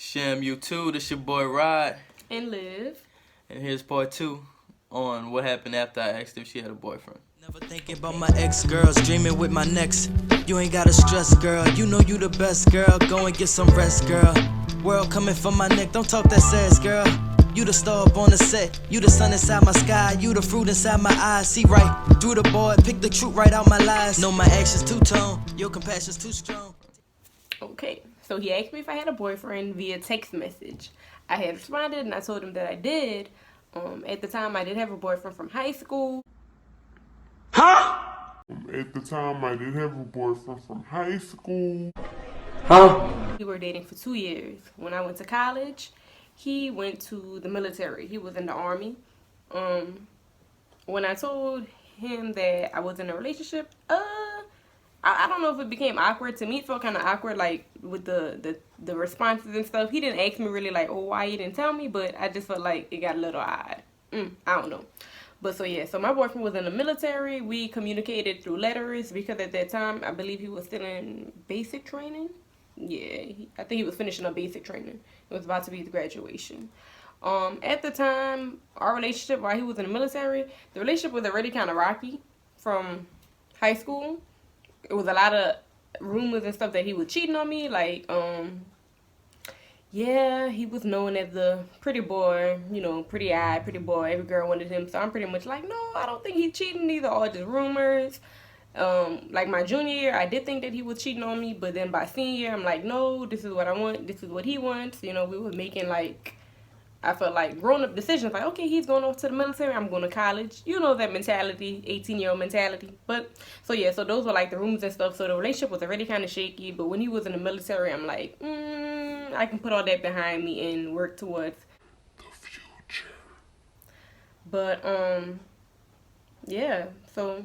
Sham U2, this your boy Rod. And live. And here's part 2 on what happened after I asked if she had a boyfriend. Never thinking about my ex-girls, dreaming with my next. You ain't gotta stress, girl, you know you the best, girl. Go and get some rest, girl. World coming from my neck, don't talk that sass, girl. You the star up on the set, you the sun inside my sky, you the fruit inside my eyes. See right through the board, pick the truth right out my lies. Know my actions two-tone, your compassion's too strong. Okay, so he asked me if I had a boyfriend via text message. I had responded and I told him that I did. At the time, I did have a boyfriend from high school. At the time, I did have a boyfriend from high school. We were dating for 2 years. When I went to college, he went to the military. He was in the Army. When I told him that I was in a relationship, I don't know if it became awkward. To me, it felt kind of awkward, like, with the responses and stuff. He didn't ask me really, like, oh, why you didn't tell me? But I just felt like it got a little odd. I don't know. But so my boyfriend was in the military. We communicated through letters because at that time, I believe he was still in basic training. Yeah, I think he was finishing up basic training. It was about to be his graduation. At the time, our relationship, while he was in the military, the relationship was already kind of rocky from high school. It was a lot of rumors and stuff that he was cheating on me. Like, yeah, he was known as the pretty boy, pretty-eyed, pretty boy. Every girl wanted him. So I'm pretty much like, no, I don't think he's cheating. These are all just rumors. Like my junior year, I did think that he was cheating on me. But then by senior year, I'm like, no, this is what I want. This is what he wants. We were making, like, I felt like grown-up decisions. Like, okay, he's going off to the military. I'm going to college. You know that mentality, 18-year-old mentality. But, so those were, like, the rumors and stuff. So the relationship was already kind of shaky. But when he was in the military, I'm like, I can put all that behind me and work towards The future. But, yeah. So,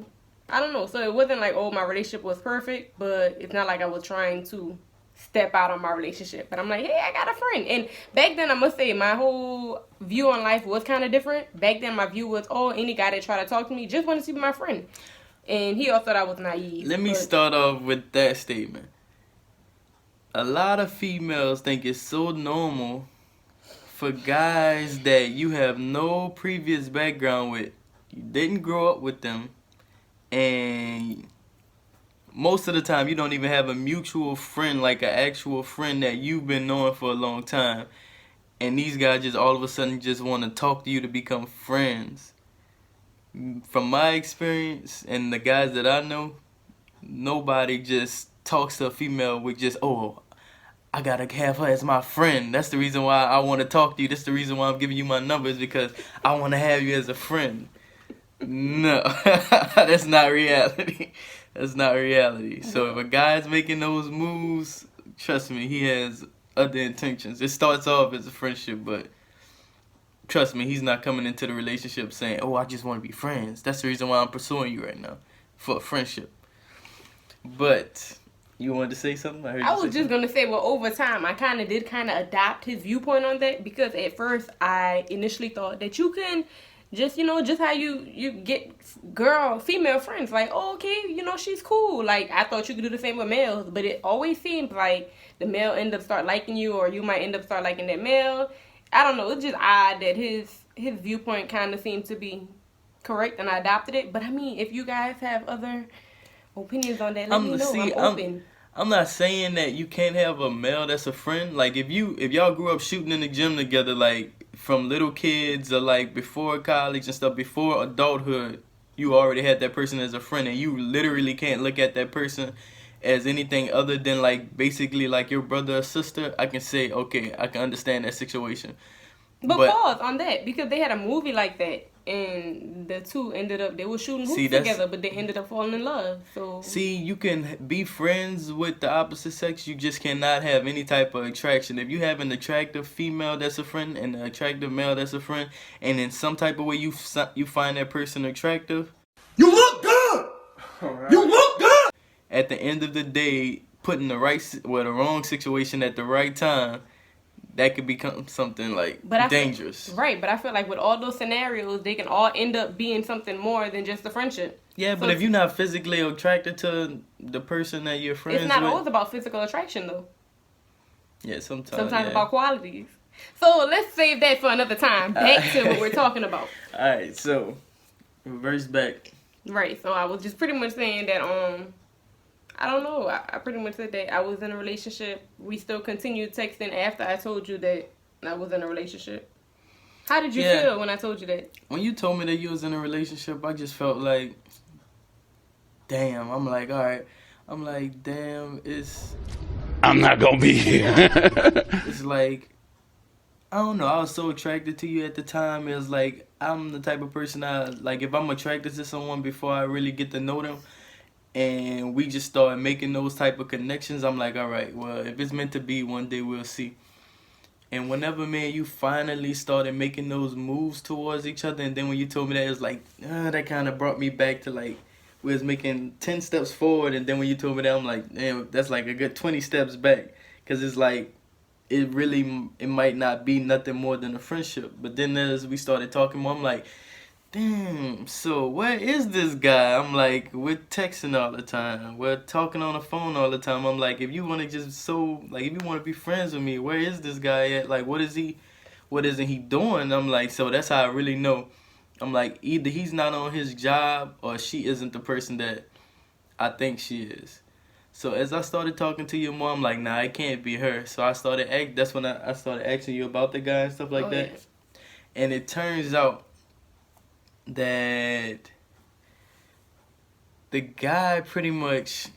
I don't know. So it wasn't like, oh, my relationship was perfect. But it's not like I was trying to step out on my relationship. But I'm like, hey, I got a friend. And back then, I must say, my whole view on life was kind of different. Back then, my view was, oh, any guy that tried to talk to me just wanted to be my friend. And he also thought I was naive. Let me start off with that statement. A lot of females think it's so normal for guys that you have no previous background with. You didn't grow up with them. And most of the time, you don't even have a mutual friend, like an actual friend that you've been knowing for a long time. And these guys just all of a sudden just want to talk to you to become friends. From my experience and the guys that I know, nobody just talks to a female with just, oh, I gotta have her as my friend. That's the reason why I want to talk to you. That's the reason why I'm giving you my numbers, because I want to have you as a friend. No, that's not reality. That's not reality. So if a guy's making those moves, trust me, he has other intentions. It starts off as a friendship, but trust me, he's not coming into the relationship saying, oh, I just want to be friends. That's the reason why I'm pursuing you right now, for a friendship. But you wanted to say something? I was just going to say, well, over time, I did adopt his viewpoint on that, because at first I initially thought that you can just, just how you get female friends. Like, oh, okay, she's cool. Like, I thought you could do the same with males, but it always seems like the male end up start liking you, or you might end up start liking that male. I don't know. It's just odd that his viewpoint kind of seemed to be correct, and I adopted it. But I mean, if you guys have other opinions on that, let me know. I'm open. I'm not saying that you can't have a male that's a friend. Like, if y'all grew up shooting in the gym together, like, from little kids, or like before college and stuff, before adulthood, you already had that person as a friend, and you literally can't look at that person as anything other than, like, basically like your brother or sister, I can say, okay, I can understand that situation. But pause on that, because they had a movie like that, and the two they were shooting hoops together, but they ended up falling in love. So see, you can be friends with the opposite sex, you just cannot have any type of attraction. If you have an attractive female that's a friend and an attractive male that's a friend, and in some type of way you find that person attractive, You look good! right. You look good! At the end of the day, putting the wrong situation at the right time, that could become something like dangerous. Right, but I feel like with all those scenarios, they can all end up being something more than just a friendship. Yeah, but if you're not physically attracted to the person that you're friends with... It's not always about physical attraction, though. Yeah, sometimes. Sometimes Yeah. about qualities. So let's save that for another time. Back to what we're talking about. All right, so reverse back. Right. So I was just pretty much saying that I don't know. I pretty much said that I was in a relationship. We still continued texting after I told you that I was in a relationship. How did you feel when I told you that? When you told me that you was in a relationship, I just felt like, damn. I'm like, all right. I'm like, damn. I'm not gonna be here. It's like, I don't know. I was so attracted to you at the time. It was like, I'm the type of person like, if I'm attracted to someone before I really get to know them, and we just start making those type of connections, I'm like, all right, well, if it's meant to be, one day we'll see. And whenever, man, you finally started making those moves towards each other, and then when you told me that, it was like, that kind of brought me back to, like, we was making 10 steps forward, and then when you told me that, I'm like, damn, that's like a good 20 steps back. Because it's like, it might not be nothing more than a friendship. But then as we started talking more, I'm like, damn, so where is this guy? I'm like, we're texting all the time. We're talking on the phone all the time. I'm like, if you want to if you want to be friends with me, where is this guy at? Like, what isn't he doing? I'm like, so that's how I really know. I'm like, either he's not on his job or she isn't the person that I think she is. So as I started talking to your mom, I'm like, nah, it can't be her. So that's when I started asking you about the guy and stuff like that. Yeah. And it turns out that the guy pretty much,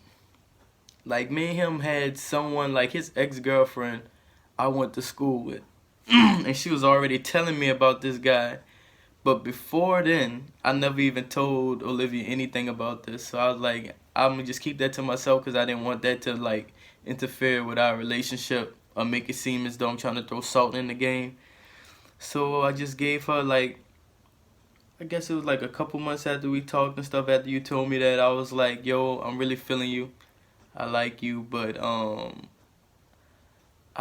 like, me and him had someone, like his ex-girlfriend I went to school with. And she was already telling me about this guy. But before then, I never even told Olivia anything about this. So I was like, I'm going to just keep that to myself because I didn't want that to, like, interfere with our relationship or make it seem as though I'm trying to throw salt in the game. So I just gave her, like, I guess it was like a couple months after we talked and stuff, after you told me that, I was like, yo, I'm really feeling you. I like you, but I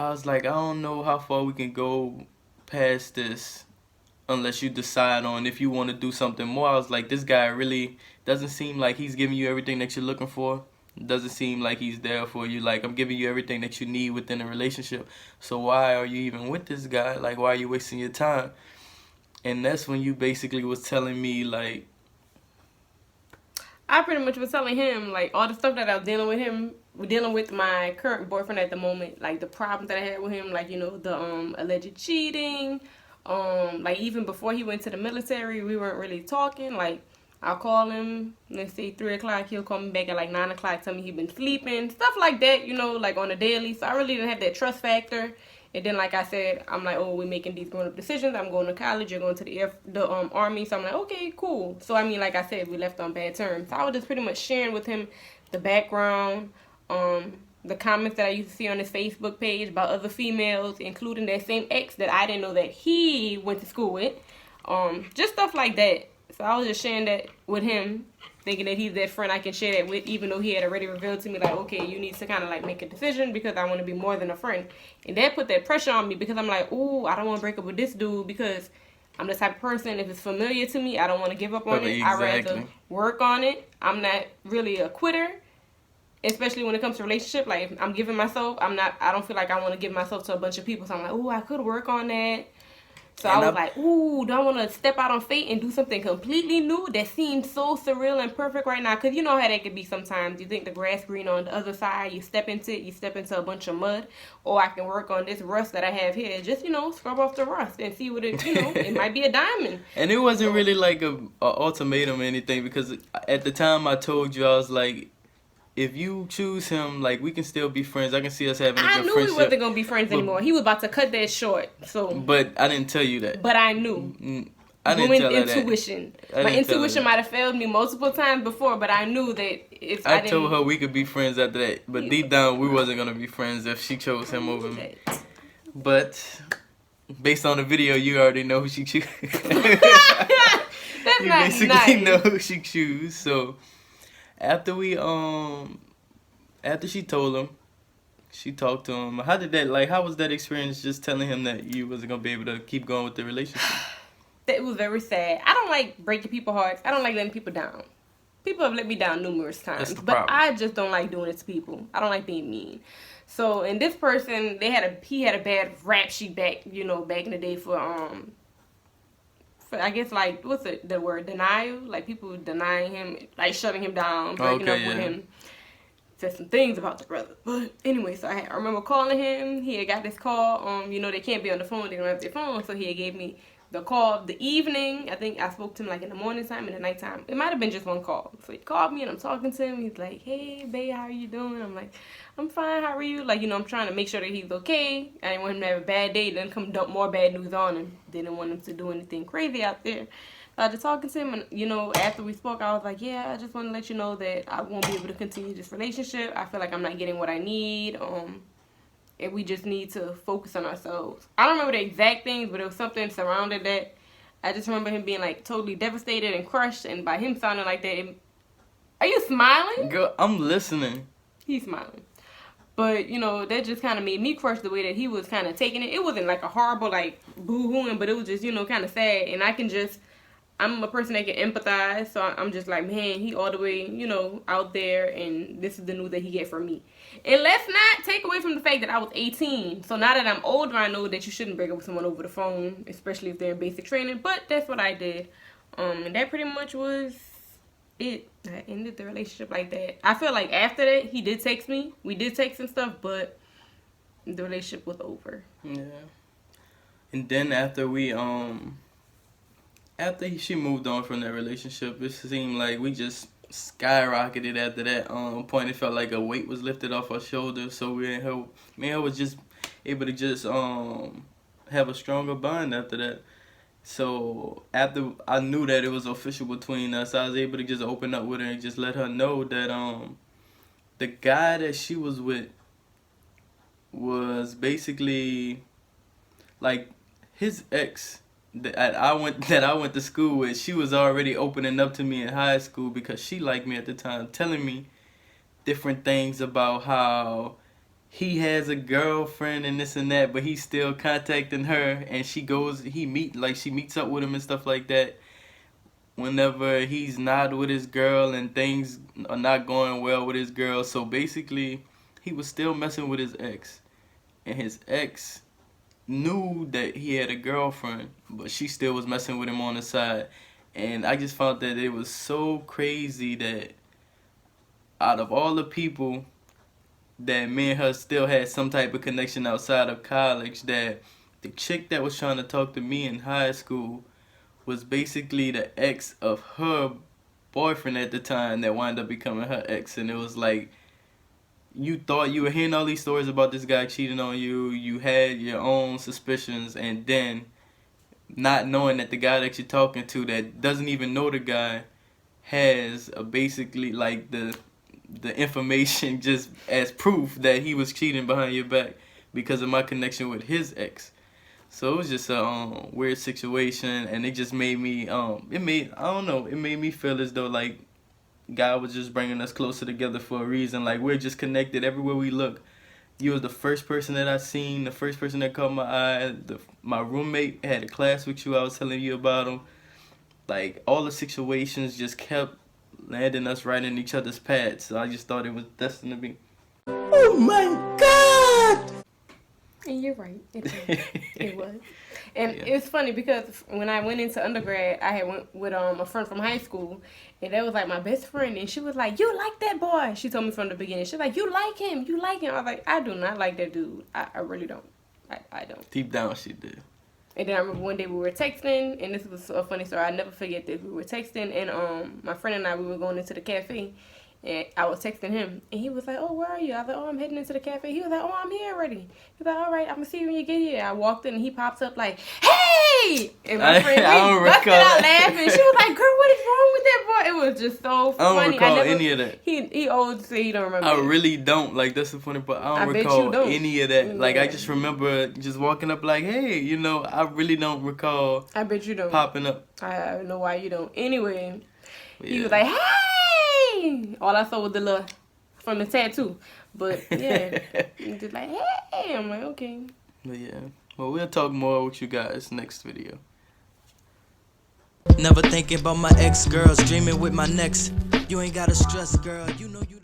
was like, I don't know how far we can go past this unless you decide on if you want to do something more. I was like, this guy really doesn't seem like he's giving you everything that you're looking for. Doesn't seem like he's there for you. Like, I'm giving you everything that you need within a relationship. So why are you even with this guy? Like, why are you wasting your time? And that's when you basically was telling me, like, I pretty much was telling him, like, all the stuff that I was dealing with my current boyfriend at the moment, like, the problems that I had with him, like, you know, the alleged cheating, like, even before he went to the military, we weren't really talking. Like, I'll call him, let's say 3 o'clock, he'll call me back at like 9 o'clock, tell me he's been sleeping, stuff like that, you know, like on a daily. So I really didn't have that trust factor. And then, like I said, I'm like, oh, we're making these grown-up decisions. I'm going to college. You're going to the Army. So I'm like, okay, cool. So, I mean, like I said, we left on bad terms. So I was just pretty much sharing with him the background, the comments that I used to see on his Facebook page about other females, including that same ex that I didn't know that he went to school with. Just stuff like that. So I was just sharing that with him, thinking that he's that friend I can share that with, even though he had already revealed to me, like, okay, you need to kind of, like, make a decision because I want to be more than a friend. And that put that pressure on me because I'm like, ooh, I don't want to break up with this dude because I'm the type of person, if it's familiar to me, I don't want to give up on it. I'd rather work on it. I'm not really a quitter, especially when it comes to relationship. Like, if I'm giving myself, I don't feel like I want to give myself to a bunch of people. So I'm like, ooh, I could work on that. So I was like, ooh, do I want to step out on faith and do something completely new that seems so surreal and perfect right now? Because you know how that could be sometimes. You think the grass green on the other side. You step into it. You step into a bunch of mud. Or I can work on this rust that I have here. Just, you know, scrub off the rust and see what it, you know, it might be a diamond. And it wasn't really like a ultimatum or anything, because at the time I told you, I was like, if you choose him, like, we can still be friends. I can see us having a good friendship. I knew we wasn't going to be friends anymore. He was about to cut that short. So, but I didn't tell you that. But I knew. I didn't tell her that. Intuition. My intuition might have failed me multiple times before, but I knew that if I told her we could be friends after that. But deep down, we wasn't going to be friends if she chose him over me. But based on the video, you already know who she chose. That's you not basically nice. know who she choose. So after she told him, she talked to him. How was that experience, just telling him that you wasn't gonna be able to keep going with the relationship? It was very sad. I don't like breaking people's hearts. I don't like letting people down. People have let me down numerous times, but I just don't like doing it to people. I don't like being mean. So, and this person, he had a bad rap sheet back in the day for I guess, like, what's the word, denial? Like, people denying him, like, shutting him down, breaking up with him. Said some things about the brother. But anyway, so I remember calling him. He had got this call. They can't be on the phone. They don't have their phone. So he had gave me the call of the evening. I think I spoke to him, like, in the morning time and the nighttime. It might have been just one call. So he called me, and I'm talking to him. He's like, hey, babe, how are you doing? I'm like, I'm fine. How are you? Like, I'm trying to make sure that he's okay. I didn't want him to have a bad day. Then come dump more bad news on him. Didn't want him to do anything crazy out there. So I just talking to him, and after we spoke, I was like, yeah, I just want to let you know that I won't be able to continue this relationship. I feel like I'm not getting what I need. And we just need to focus on ourselves. I don't remember the exact things, but it was something surrounded that. I just remember him being, like, totally devastated and crushed, and by him sounding like that. Are you smiling? Girl, I'm listening. He's smiling. But, that just kind of made me crush the way that he was kind of taking it. It wasn't like a horrible, like, boo-hooing, but it was just, kind of sad. And I'm a person that can empathize, so I'm just like, man, he all the way, out there, and this is the news that he get from me. And let's not take away from the fact that I was 18. So now that I'm older, I know that you shouldn't break up with someone over the phone, especially if they're in basic training. But that's what I did. And that pretty much was it. I ended the relationship like that. I feel like after that, he did text me. We did text and stuff, but the relationship was over. Yeah. And then after she moved on from that relationship, it seemed like we just skyrocketed after that point. It felt like a weight was lifted off our shoulders. So me and her was just able to just have a stronger bond after that. So after I knew that it was official between us, I was able to just open up with her and just let her know that the guy that she was with was basically like his ex that I went to school with. She was already opening up to me in high school because she liked me at the time, telling me different things about how he has a girlfriend and this and that, but he's still contacting her, and she meets up with him and stuff like that whenever he's not with his girl and things are not going well with his girl. So basically, he was still messing with his ex, and his ex knew that he had a girlfriend, but she still was messing with him on the side. And I just found that it was so crazy that out of all the people that me and her still had some type of connection outside of college, that the chick that was trying to talk to me in high school was basically the ex of her boyfriend at the time that wound up becoming her ex. And it was like, you thought you were hearing all these stories about this guy cheating on you, you had your own suspicions, and then not knowing that the guy that you're talking to that doesn't even know the guy has basically like the information just as proof that he was cheating behind your back because of my connection with his ex. So it was just a weird situation, and it just made me it made me feel as though like God was just bringing us closer together for a reason. Like, we're just connected everywhere we look. You was the first person that I seen, the first person that caught my eye. My roommate had a class with you. I was telling you about him. Like, all the situations just kept landing us right in each other's paths. So I just thought it was destined to be. Oh my God! And you're right. It was. And yeah. It's funny because when I went into undergrad, I had went with a friend from high school, and that was like my best friend, and she was like, "You like that boy?" She told me from the beginning. She was like, "You like him? You like him?" I was like, "I do not like that dude. I really don't. I don't." Deep down, she did. And then I remember one day we were texting, and this was a funny story. I never forget this. We were texting, and my friend and I, we were going into the cafe. And I was texting him, and he was like, "Oh, where are you?" I was like, "Oh, I'm heading into the cafe." He was like, "Oh, I'm here already." He was like, "All right, I'm gonna see you when you get here." I walked in, and he pops up like, "Hey!" And my friend, we busted out laughing. She was like, "Girl, what is wrong with that boy?" It was just so funny. I don't recall any of that. He always say he don't remember. I really don't. Like, that's the funny part. I don't recall any of that. Like, I just remember just walking up like, "Hey," I really don't recall. I bet you don't. Popping up. I don't know why you don't. Anyway, he was like, "Hey!" All I saw was the look from the tattoo. But yeah, just like, "Hey," I'm like, okay. But yeah, well, we'll talk more with you guys next video. Never thinking about my ex-girls, dreaming with my next. You ain't gotta stress, girl, you know you